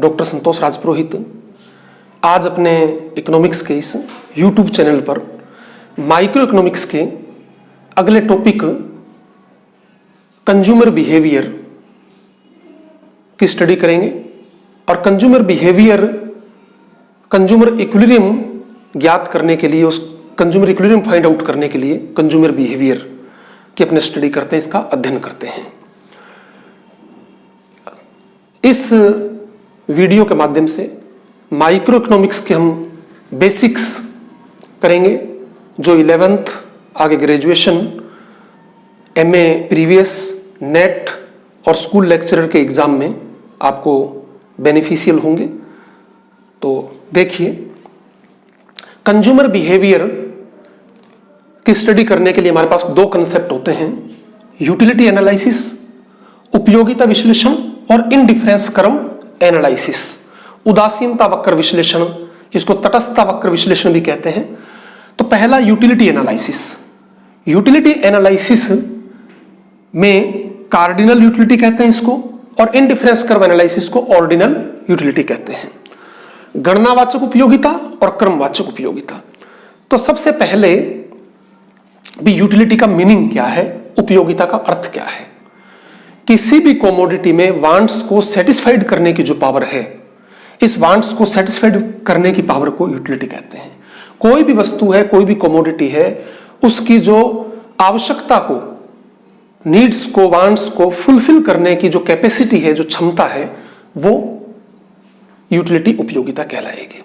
Doctor संतोष राजपुरोहित आज अपने economics के इस यूट्यूब चैनल पर माइक्रो इकोनॉमिक्स के अगले टॉपिक कंज्यूमर बिहेवियर की स्टडी करेंगे। और कंज्यूमर बिहेवियर, कंज्यूमर इक्विलिब्रियम ज्ञात करने के लिए, उस कंज्यूमर इक्विलिब्रियम फाइंड आउट करने के लिए कंज्यूमर बिहेवियर की अपने स्टडी करते हैं, इसका अध्ययन करते हैं। इस वीडियो के माध्यम से माइक्रो इकोनॉमिक्स के हम बेसिक्स करेंगे, जो 11th आगे ग्रेजुएशन, एमए प्रीवियस, नेट और स्कूल लेक्चरर के एग्जाम में आपको बेनिफिशियल होंगे। तो देखिए, कंज्यूमर बिहेवियर की स्टडी करने के लिए हमारे पास दो कंसेप्ट होते हैं, यूटिलिटी एनालिसिस, उपयोगिता विश्लेषण, और इंडिफरेंस कर्व एनालिसिस, उदासीनता वक्र विश्लेषण, इसको तटस्थता वक्र विश्लेषण भी कहते हैं। तो पहला यूटिलिटी एनालिसिस। यूटिलिटी एनालिसिस में कार्डिनल यूटिलिटी कहते हैं इसको, और इंडिफरेंस कर्व एनालिसिस को ऑर्डिनल यूटिलिटी कहते हैं। गणनावाचक उपयोगिता और क्रमवाचक उपयोगिता। तो सबसे पहले भी यूटिलिटी का मीनिंग क्या है, उपयोगिता का अर्थ क्या है। किसी भी कमोडिटी में वांट्स को सेटिस्फाइड करने की जो पावर है, इस वांट्स को सेटिस्फाइड करने की पावर को यूटिलिटी कहते हैं। कोई भी वस्तु है, कोई भी कमोडिटी है, उसकी जो आवश्यकता को, नीड्स को, वांट्स को फुलफिल करने की जो कैपेसिटी है, जो क्षमता है, वो यूटिलिटी उपयोगिता कहलाएगी।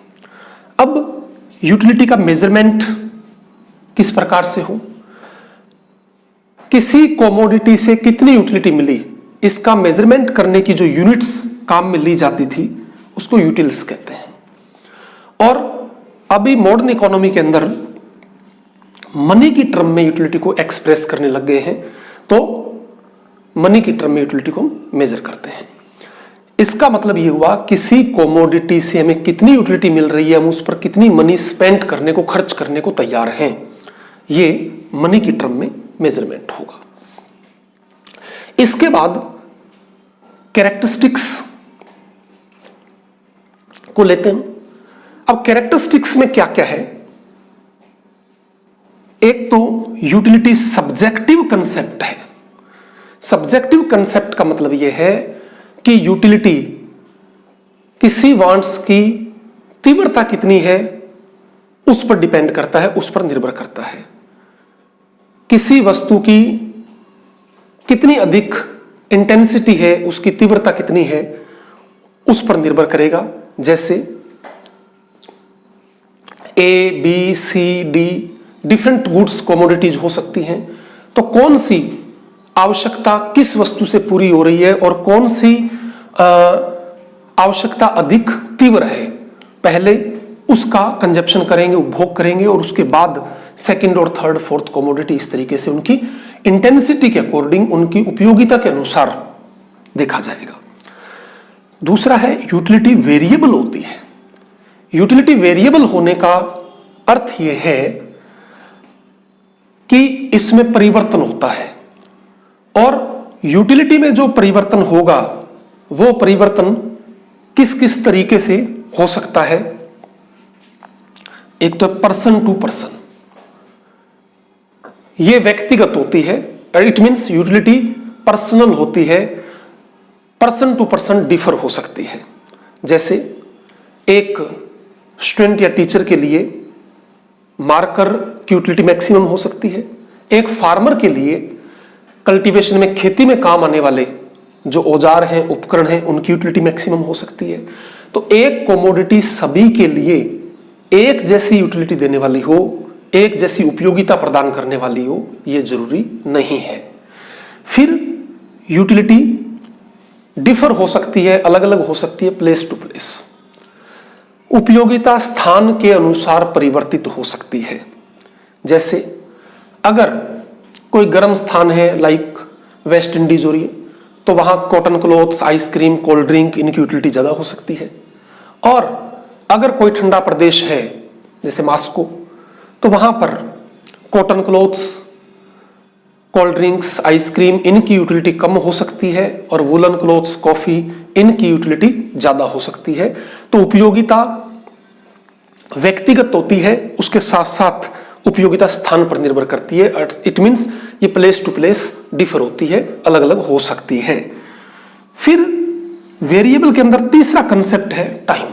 अब यूटिलिटी का मेजरमेंट किस प्रकार से हो, किसी कमोडिटी से कितनी यूटिलिटी मिली, इसका मेजरमेंट करने की जो यूनिट्स काम में ली जाती थी उसको यूटिल्स कहते हैं। और अभी मॉडर्न इकोनॉमी के अंदर मनी की टर्म में यूटिलिटी को एक्सप्रेस करने लग गए हैं, तो मनी की टर्म में यूटिलिटी को मेजर करते हैं। इसका मतलब यह हुआ, किसी कमोडिटी से हमें कितनी यूटिलिटी मिल रही है, हम उस पर कितनी मनी स्पेंड करने को, खर्च करने को तैयार हैं, ये मनी की टर्म में मेजरमेंट होगा। इसके बाद कैरेक्टरिस्टिक्स को लेते हैं। अब कैरेक्टरिस्टिक्स में क्या क्या है, एक तो यूटिलिटी सब्जेक्टिव कंसेप्ट है। सब्जेक्टिव कंसेप्ट का मतलब यह है कि यूटिलिटी किसी वांट्स की तीव्रता कितनी है उस पर डिपेंड करता है, उस पर निर्भर करता है। किसी वस्तु की कितनी अधिक इंटेंसिटी है, उसकी तीव्रता कितनी है, उस पर निर्भर करेगा। जैसे ए, बी, सी, डी डिफरेंट गुड्स कमोडिटीज हो सकती हैं, तो कौन सी आवश्यकता किस वस्तु से पूरी हो रही है और कौन सी आवश्यकता अधिक तीव्र है, पहले उसका कंजप्शन करेंगे, उपभोग करेंगे, और उसके बाद सेकंड और थर्ड, फोर्थ कमोडिटी, इस तरीके से उनकी इंटेंसिटी के अकॉर्डिंग, उनकी उपयोगिता के अनुसार देखा जाएगा। दूसरा है यूटिलिटी वेरिएबल होती है। यूटिलिटी वेरिएबल होने का अर्थ यह है कि इसमें परिवर्तन होता है, और यूटिलिटी में जो परिवर्तन होगा वो परिवर्तन किस किस तरीके से हो सकता है। एक तो पर्सन टू पर्सन, ये व्यक्तिगत होती है, इट मींस यूटिलिटी पर्सनल होती है, पर्सन टू पर्सन डिफर हो सकती है। जैसे एक स्टूडेंट या टीचर के लिए मार्कर की यूटिलिटी मैक्सिमम हो सकती है, एक फार्मर के लिए कल्टीवेशन में, खेती में काम आने वाले जो औजार हैं, उपकरण हैं, उनकी यूटिलिटी मैक्सिमम हो सकती है। तो एक कमोडिटी सभी के लिए एक जैसी यूटिलिटी देने वाली हो, एक जैसी उपयोगिता प्रदान करने वाली हो, यह जरूरी नहीं है। फिर यूटिलिटी डिफर हो सकती है, अलग अलग हो सकती है, प्लेस टू प्लेस। उपयोगिता स्थान के अनुसार परिवर्तित हो सकती है। जैसे अगर कोई गर्म स्थान है, लाइक वेस्ट इंडीज हो रही है, तो वहां cotton clothes, ice cream, cold drink, इनकी यूटिलिटी ज्यादा हो सकती है। और अगर कोई ठंडा प्रदेश है जैसे मास्को, तो वहां पर cotton clothes cold drinks, ice cream, इनकी यूटिलिटी कम हो सकती है और वुलन क्लोथ्स, कॉफी, इनकी यूटिलिटी ज्यादा हो सकती है। तो उपयोगिता व्यक्तिगत होती है, उसके साथ साथ उपयोगिता स्थान पर निर्भर करती है। इट मींस ये प्लेस टू प्लेस डिफर होती है, अलग अलग हो सकती है। फिर वेरिएबल के अंदर तीसरा कंसेप्ट है टाइम।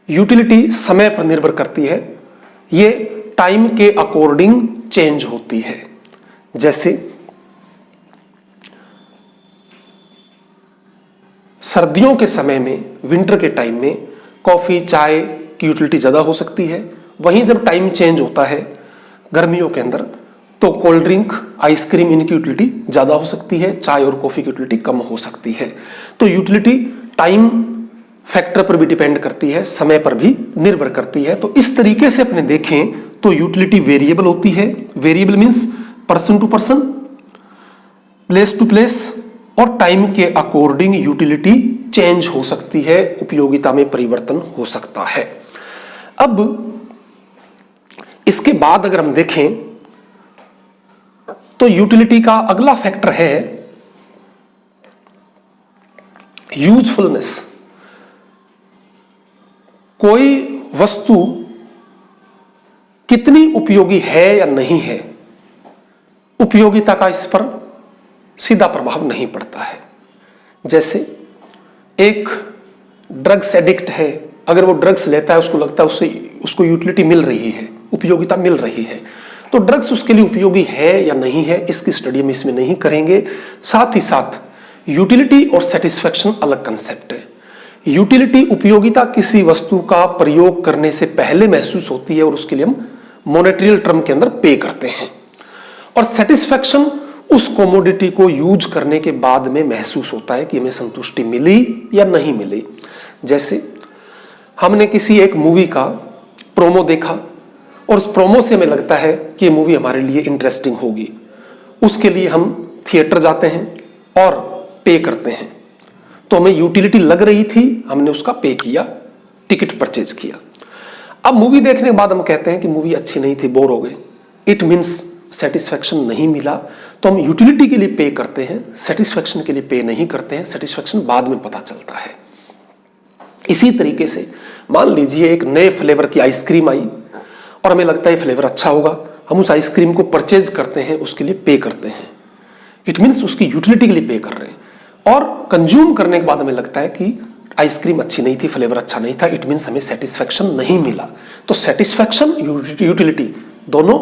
यूटिलिटी समय पर निर्भर करती है, ये टाइम के अकॉर्डिंग चेंज होती है। जैसे सर्दियों के समय में, विंटर के टाइम में कॉफी, चाय की यूटिलिटी ज्यादा हो सकती है। वहीं जब टाइम चेंज होता है गर्मियों के अंदर, तो कोल्ड ड्रिंक, आइसक्रीम, इनकी यूटिलिटी ज्यादा हो सकती है, चाय और कॉफी की यूटिलिटी कम हो सकती है। तो यूटिलिटी टाइम फैक्टर पर भी डिपेंड करती है, समय पर भी निर्भर करती है। तो इस तरीके से अपने देखें तो यूटिलिटी वेरिएबल होती है। Variable means person to person, place to place, और टाइम के अकॉर्डिंग यूटिलिटी चेंज हो सकती है, उपयोगिता में परिवर्तन हो सकता है। अब इसके बाद अगर हम देखें तो यूटिलिटी का अगला फैक्टर है यूजफुलनेस। कोई वस्तु कितनी उपयोगी है या नहीं है, उपयोगिता का इस पर सीधा प्रभाव नहीं पड़ता है। जैसे एक ड्रग्स एडिक्ट है, अगर वो ड्रग्स लेता है, उसको लगता है उसको यूटिलिटी मिल रही है, उपयोगिता मिल रही है, तो ड्रग्स उसके लिए उपयोगी है या नहीं है, इसकी स्टडी हम इसमें नहीं करेंगे। साथ ही साथ यूटिलिटी और सेटिस्फैक्शन अलग कंसेप्ट है। यूटिलिटी, उपयोगिता किसी वस्तु का प्रयोग करने से पहले महसूस होती है और उसके लिए हम मॉनेटरी टर्म के अंदर पे करते हैं। और सेटिस्फैक्शन उस कमोडिटी को यूज करने के बाद में महसूस होता है कि हमें संतुष्टि मिली या नहीं मिली। जैसे हमने किसी एक मूवी का प्रोमो देखा और उस प्रोमो से हमें लगता है कि ये मूवी हमारे लिए इंटरेस्टिंग होगी, उसके लिए हम थिएटर जाते हैं और पे करते हैं। तो हमें यूटिलिटी लग रही थी, हमने उसका पे किया, टिकट परचेज किया। अब मूवी देखने के बाद हम कहते हैं कि मूवी अच्छी नहीं थी, बोर हो गए। इट मीन्स सेटिस्फैक्शन नहीं मिला। तो हम यूटिलिटी के लिए पे करते हैं, सेटिस्फैक्शन के लिए पे नहीं करते हैं। सेटिस्फैक्शन बाद में पता चलता है। इसी तरीके से मान लीजिए एक नए फ्लेवर की आइसक्रीम आई और हमें लगता है फ्लेवर अच्छा होगा, हम उस आइसक्रीम को परचेज करते हैं, उसके लिए पे करते हैं। इट मीन्स उसकी यूटिलिटी के लिए पे कर रहे हैं। और कंज्यूम करने के बाद हमें लगता है कि आइसक्रीम अच्छी नहीं थी, फ्लेवर अच्छा नहीं था, इट मीन्स हमें सेटिस्फैक्शन नहीं मिला। तो सेटिस्फैक्शन, यूटिलिटी दोनों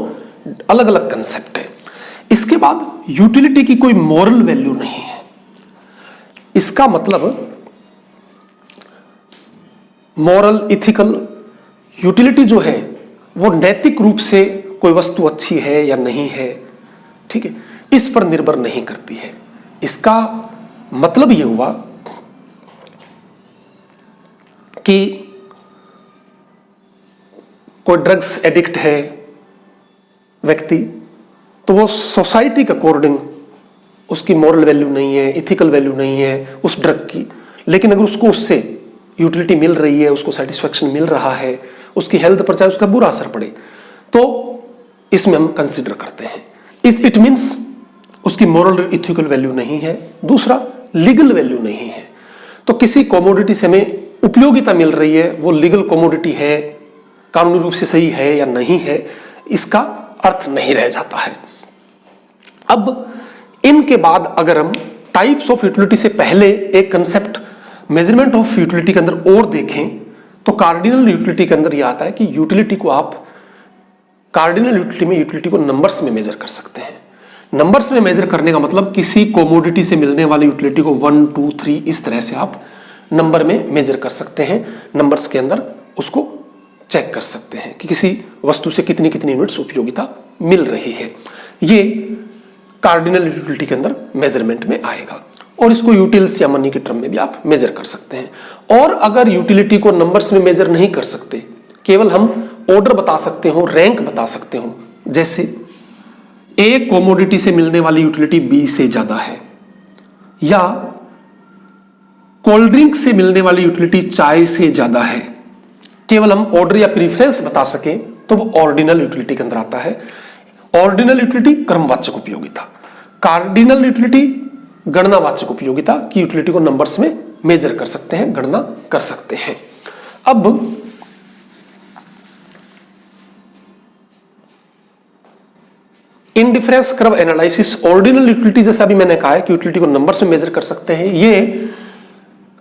अलग अलग कंसेप्ट है। इसके बाद यूटिलिटी की कोई मॉरल वैल्यू नहीं है। इसका मतलब मॉरल, इथिकल यूटिलिटी जो है वो नैतिक रूप से कोई वस्तु अच्छी है या नहीं है, ठीक है, इस पर निर्भर नहीं करती है। इसका मतलब यह हुआ कि कोई ड्रग्स एडिक्ट है व्यक्ति, तो वो सोसाइटी के अकॉर्डिंग उसकी मॉरल वैल्यू नहीं है, इथिकल वैल्यू नहीं है उस ड्रग की। लेकिन अगर उसको उससे यूटिलिटी मिल रही है, उसको सेटिस्फैक्शन मिल रहा है, उसकी हेल्थ पर चाहे उसका बुरा असर पड़े, तो इसमें हम कंसिडर करते हैं। इट मीन्स उसकी मॉरल इथिकल वैल्यू नहीं है। दूसरा, लीगल वैल्यू नहीं है। तो किसी कमोडिटी से हमें उपयोगिता मिल रही है, वो लीगल कमोडिटी है, कानूनी रूप से सही है या नहीं है, इसका अर्थ नहीं रह जाता है। अब इनके बाद अगर हम टाइप्स ऑफ यूटिलिटी से पहले एक कंसेप्ट मेजरमेंट ऑफ यूटिलिटी के अंदर और देखें, तो कार्डिनल यूटिलिटी के अंदर यह आता है कि यूटिलिटी को आप कार्डिनल यूटिलिटी में यूटिलिटी को नंबर्स में मेजर कर सकते हैं। नंबर्स में मेजर करने का मतलब किसी कमोडिटी से मिलने वाली यूटिलिटी को 1, 2, 3 इस तरह से आप नंबर में मेजर कर सकते हैं। नंबर्स के अंदर उसको चेक कर सकते हैं कि किसी वस्तु से कितनी कितनी यूनिट्स उपयोगिता मिल रही है। ये कार्डिनल यूटिलिटी के अंदर मेजरमेंट में आएगा। और इसको यूटिल्स या मनी के टर्म में भी आप मेजर कर सकते हैं। और अगर यूटिलिटी को नंबर्स में मेजर नहीं कर सकते, केवल हम ऑर्डर बता सकते हो, रैंक बता सकते हो, जैसे ए कमोडिटी से मिलने वाली यूटिलिटी बी से ज्यादा है, या कोल्ड ड्रिंक से मिलने वाली यूटिलिटी चाय से ज्यादा है, केवल हम ऑर्डर या प्रीफरेंस बता सकें तो वो ऑर्डिनल यूटिलिटी के अंदर आता है। ऑर्डिनल यूटिलिटी क्रमवाचक उपयोगिता। कार्डिनल यूटिलिटी गणनावाचक उपयोगिता की यूटिलिटी को नंबर्स में मेजर कर सकते हैं, गणना कर सकते हैं। अब indifference curve analysis, ordinal utility, जैसा अभी मैंने कहा है कि यूटिलिटी को नंबर्स में मेजर कर सकते हैं। ये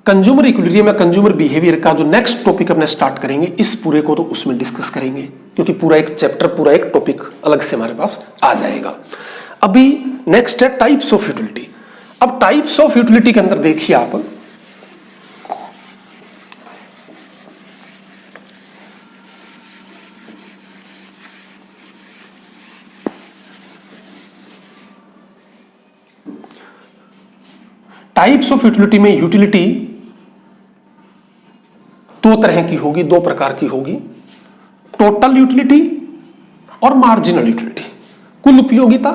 कंज्यूमर इक्विलिब्रियम या कंज्यूमर बिहेवियर का जो नेक्स्ट टॉपिक अपने स्टार्ट करेंगे, इस पूरे को तो उसमें डिस्कस करेंगे, क्योंकि पूरा एक चैप्टर, पूरा एक टॉपिक अलग से हमारे पास आ जाएगा। अभी नेक्स्ट है टाइप्स ऑफ यूटिलिटी। अब टाइप्स ऑफ यूटिलिटी के अंदर देखिए आप, टाइप्स ऑफ यूटिलिटी में यूटिलिटी दो तरह की होगी, दो प्रकार की होगी, टोटल यूटिलिटी और मार्जिनल यूटिलिटी, कुल उपयोगिता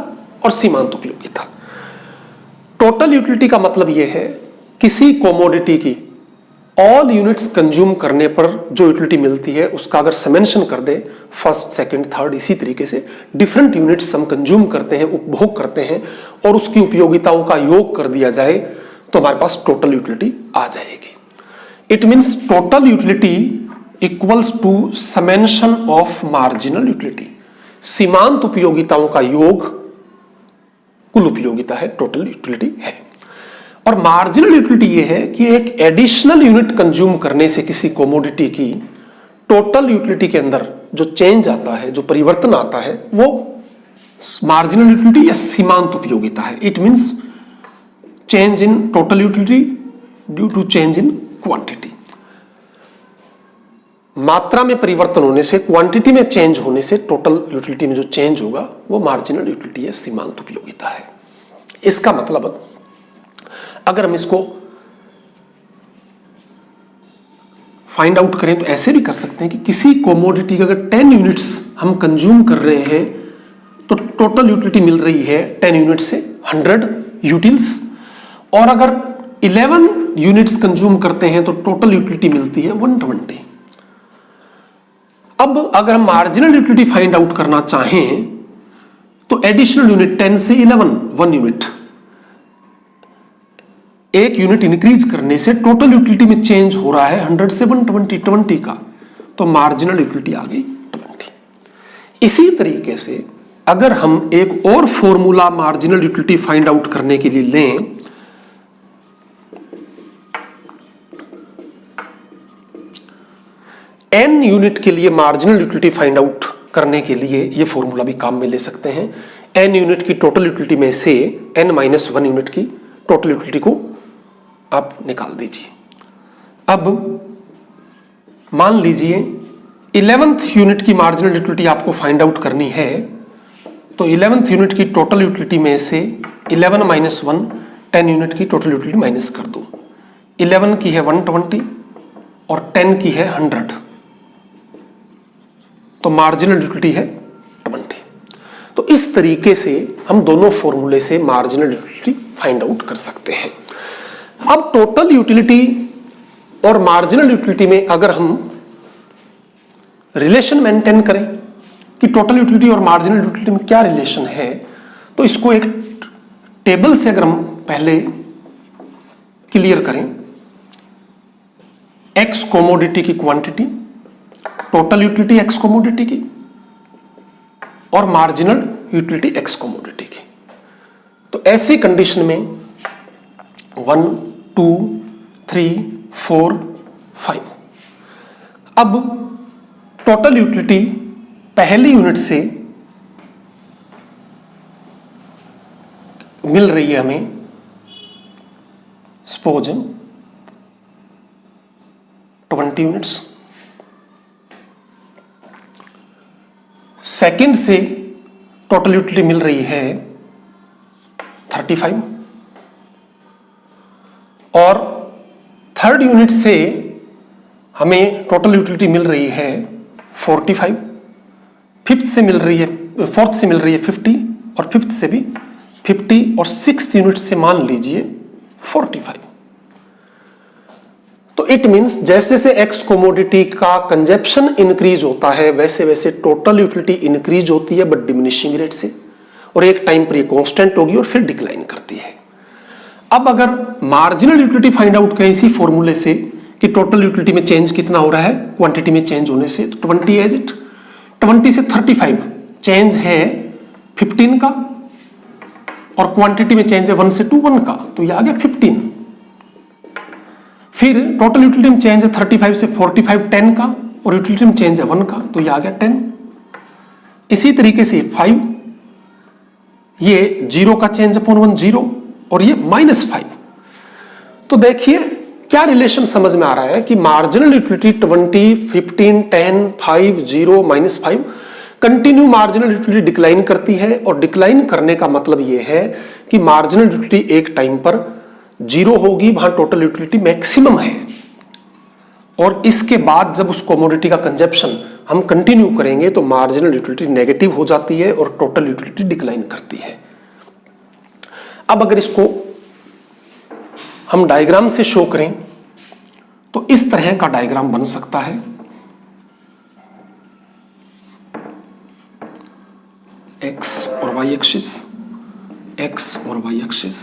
और सीमांत उपयोगिता। टोटल यूटिलिटी का मतलब यह है किसी कोमोडिटी की ऑल यूनिट्स कंज्यूम करने पर जो यूटिलिटी मिलती है उसका अगर समेंशन कर दे, फर्स्ट, सेकंड, थर्ड, इसी तरीके से डिफरेंट यूनिट्स हम कंज्यूम करते हैं, उपभोग करते हैं, और उसकी उपयोगिताओं का योग कर दिया जाए तो हमारे पास टोटल यूटिलिटी आ जाएगी। It means total utility equals to summation of marginal utility. सीमांत उपयोगिताओं का योग कुल उपयोगिता है, टोटल यूटिलिटी है। और मार्जिनल यूटिलिटी यह है कि एक एडिशनल यूनिट कंज्यूम करने से किसी कोमोडिटी की टोटल यूटिलिटी के अंदर जो चेंज आता है, जो परिवर्तन आता है, वो मार्जिनल यूटिलिटी या सीमांत उपयोगिता है। It means change in total utility due to change in quantity. मात्रा में परिवर्तन होने से, क्वांटिटी में चेंज होने से टोटल यूटिलिटी में जो चेंज होगा वो मार्जिनल यूटिलिटी है, सीमांत उपयोगिता है। इसका मतलब अगर हम इसको फाइंड आउट करें तो ऐसे भी कर सकते हैं कि किसी कोमोडिटी का अगर 10 यूनिट्स हम कंज्यूम कर रहे हैं तो टोटल यूटिलिटी मिल रही है 10 यूनिट से 100 यूटिल्स, और अगर 11 यूनिट्स कंज्यूम करते हैं तो टोटल यूटिलिटी मिलती है 120। अब अगर हम मार्जिनल यूटिलिटी फाइंड आउट करना चाहें तो एडिशनल यूनिट 10 से 11, 1 यूनिट, एक यूनिट इंक्रीज करने से टोटल यूटिलिटी में चेंज हो रहा है 100 से 120, 20 का, तो मार्जिनल यूटिलिटी आ गई 20। इसी तरीके से अगर हम एक और formula marginal utility find out करने के लिए लें, n यूनिट के लिए मार्जिनल यूटिलिटी फाइंड आउट करने के लिए ये फॉर्मूला भी काम में ले सकते हैं। n यूनिट की टोटल यूटिलिटी में से n-1 यूनिट की टोटल यूटिलिटी को आप निकाल दीजिए। अब मान लीजिए 11th यूनिट की मार्जिनल यूटिलिटी आपको फाइंड आउट करनी है, तो 11th यूनिट की टोटल यूटिलिटी में से 11-1 10 यूनिट की टोटल यूटिलिटी माइनस कर दो। 11 की है 120 और 10 की है 100, तो मार्जिनल यूटिलिटी है 20। तो इस तरीके से हम दोनों फॉर्मूले से मार्जिनल यूटिलिटी फाइंड आउट कर सकते हैं। अब टोटल यूटिलिटी और मार्जिनल यूटिलिटी में अगर हम रिलेशन मेंटेन करें कि टोटल यूटिलिटी और मार्जिनल यूटिलिटी में क्या रिलेशन है, तो इसको एक टेबल से अगर हम पहले क्लियर करें, एक्स कोमोडिटी की quantity, total utility x commodity की और मार्जिनल यूटिलिटी एक्स कोमोडिटी की, तो ऐसी कंडीशन में 1, 2, 3, 4, 5। अब टोटल यूटिलिटी पहली यूनिट से मिल रही है हमें, सपोज 20 यूनिट्स, सेकंड से टोटल यूटिलिटी मिल रही है 35, और थर्ड यूनिट से हमें टोटल यूटिलिटी मिल रही है 45, फिफ्थ से मिल रही है, फोर्थ से मिल रही है 50, और फिफ्थ से भी 50, और सिक्स्थ यूनिट से मान लीजिए 45। तो इट मींस जैसे जैसे एक्स कोमोडिटी का कंजप्शन इंक्रीज होता है वैसे वैसे टोटल यूटिलिटी इंक्रीज होती है, बट डिमिनिशिंग रेट से, और एक टाइम पर ये कांस्टेंट होगी और फिर डिक्लाइन करती है। अब अगर मार्जिनल यूटिलिटी फाइंड आउट करें इसी फॉर्मूले से कि टोटल यूटिलिटी में चेंज कितना हो रहा है क्वांटिटी में चेंज होने से, तो 20 एज इट 20 से 35 चेंज है 15 का और क्वांटिटी में चेंज है 1 से 2 1 का, तो ये आ गया 15। फिर टोटल यूटिलिटी में चेंज है 35 से 45 10 का और यूटिलिटी में चेंज है 1 का, तो ये आ गया 10। इसी तरीके से 5, ये 0 का चेंज अपॉन 1 0 और ये -5। तो देखिए क्या रिलेशन समझ में आ रहा है कि marginal utility 20 15 10 5 0 -5 continue marginal utility decline करती है और डिक्लाइन करने का मतलब यह है कि मार्जिनल यूटिलिटी एक टाइम पर 0 होगी, वहां टोटल यूटिलिटी मैक्सिमम है। और इसके बाद जब उस कमोडिटी का कंजप्शन हम कंटिन्यू करेंगे तो मार्जिनल यूटिलिटी नेगेटिव हो जाती है और टोटल यूटिलिटी डिक्लाइन करती है। अब अगर इसको हम डायग्राम से शो करें तो इस तरह का डायग्राम बन सकता है। एक्स और वाई एक्सिस, एक्स और वाई एक्सिस,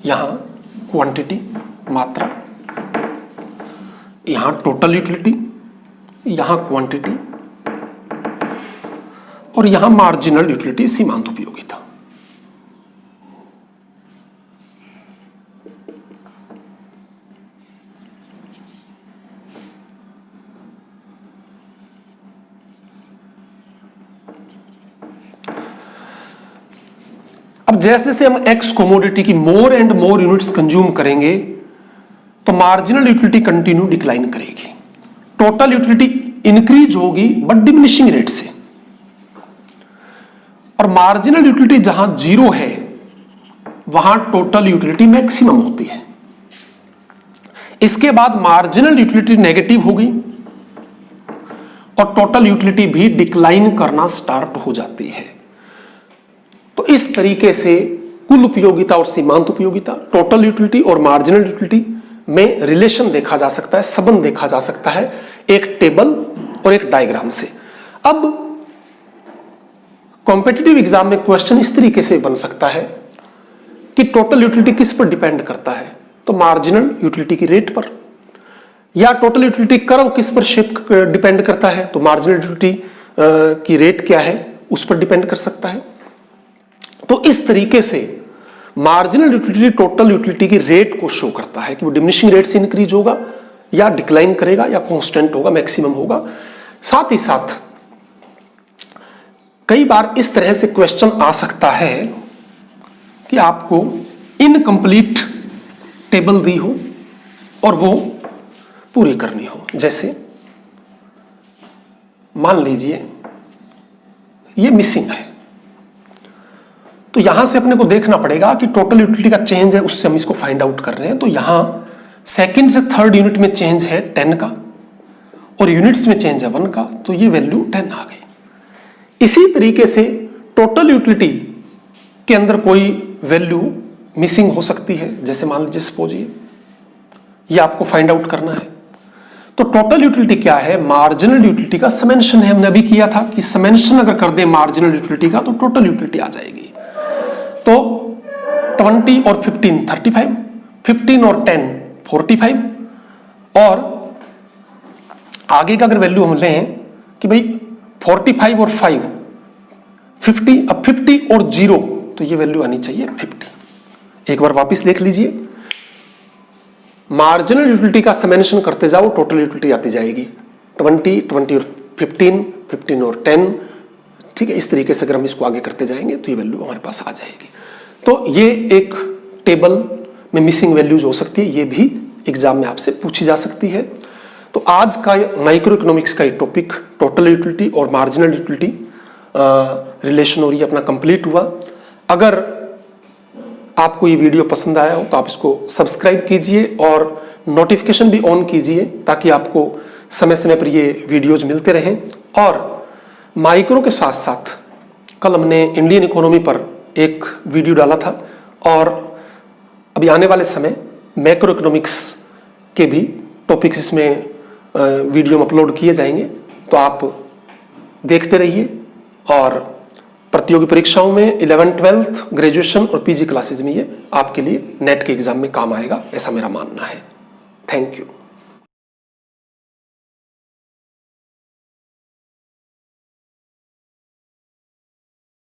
यहां क्वांटिटी मात्रा, यहां टोटल यूटिलिटी, यहां क्वांटिटी और यहां मार्जिनल यूटिलिटी सीमांत उपयोगिता। अब जैसे जैसे हम एक्स कमोडिटी की more and more units consume करेंगे तो मार्जिनल यूटिलिटी कंटिन्यू डिक्लाइन करेगी, टोटल यूटिलिटी इंक्रीज होगी बट डिमिनिशिंग रेट से। और मार्जिनल यूटिलिटी जहां 0 है वहां टोटल यूटिलिटी मैक्सिमम होती है। इसके बाद मार्जिनल यूटिलिटी नेगेटिव हो गई और टोटल यूटिलिटी भी डिक्लाइन करना स्टार्ट हो जाती है। तो इस तरीके से कुल उपयोगिता और सीमांत उपयोगिता, टोटल यूटिलिटी और मार्जिनल यूटिलिटी में रिलेशन देखा जा सकता है, संबंध देखा जा सकता है एक टेबल और एक डायग्राम से। अब कॉम्पिटिटिव एग्जाम में क्वेश्चन इस तरीके से बन सकता है कि टोटल यूटिलिटी किस पर डिपेंड करता है, तो मार्जिनल यूटिलिटी की रेट पर, या टोटल यूटिलिटी कर्व किस पर शेप डिपेंड करता है, तो मार्जिनल यूटिलिटी की रेट क्या है उस पर डिपेंड कर सकता है। तो इस तरीके से मार्जिनल यूटिलिटी टोटल यूटिलिटी की रेट को शो करता है कि वो डिमिनिशिंग रेट से इंक्रीज होगा या डिक्लाइन करेगा या कांस्टेंट होगा, मैक्सिमम होगा। साथ ही साथ कई बार इस तरह से क्वेश्चन आ सकता है कि आपको इनकम्प्लीट टेबल दी हो और वो पूरी करनी हो। जैसे मान लीजिए ये मिसिंग है, तो यहां से अपने को देखना पड़ेगा कि टोटल यूटिलिटी का चेंज है, उससे हम इसको फाइंड आउट कर रहे हैं। तो यहां सेकंड से थर्ड यूनिट में चेंज है 10 का और यूनिट्स में चेंज है 1 का, तो ये वैल्यू 10 आ गई। इसी तरीके से टोटल यूटिलिटी के अंदर कोई वैल्यू मिसिंग हो सकती है, जैसे मान लीजिए सपोज ये आपको फाइंड आउट करना है। तो टोटल यूटिलिटी क्या है, मार्जिनल यूटिलिटी का समेंशन है। हमने अभी किया था कि समेंशन अगर कर दें मार्जिनल यूटिलिटी का तो टोटल यूटिलिटी आ जाएगी। तो 20 और 15 35, 15 और 10 45 और आगे का अगर वैल्यू हम लें कि भाई 45 और 5 50, अब 50 और 0 तो ये वैल्यू आनी चाहिए 50। एक बार वापस देख लीजिए, मार्जिनल यूटिलिटी का समेंशन करते जाओ, टोटल यूटिलिटी आती जाएगी 20, 20 और 15, 15 और 10, ठीक है। इस तरीके से अगर हम इसको आगे करते जाएंगे तो ये वैल्यू हमारे पास आ जाएगी। तो ये एक टेबल में मिसिंग वैल्यूज हो सकती है, ये भी एग्जाम में आपसे पूछी जा सकती है। तो आज का माइक्रो इकोनॉमिक्स का ये टॉपिक टोटल यूटिलिटी और मार्जिनल यूटिलिटी रिलेशन और ये अपना कंप्लीट हुआ। अगर आपको ये वीडियो पसंद आया हो तो आप इसको सब्सक्राइब कीजिए और नोटिफिकेशन भी ऑन कीजिए ताकि आपको समय समय पर ये वीडियोज मिलते रहें। और माइक्रो के साथ साथ कल हमने इंडियन इकोनॉमी पर एक वीडियो डाला था और अभी आने वाले समय मैक्रो इकोनॉमिक्स के भी टॉपिक्स इसमें वीडियो में अपलोड किए जाएंगे। तो आप देखते रहिए और प्रतियोगी परीक्षाओं में 11th 12th ग्रेजुएशन और पीजी क्लासेस में ये आपके लिए नेट के एग्जाम में काम आएगा, ऐसा मेरा मानना है। Thank you.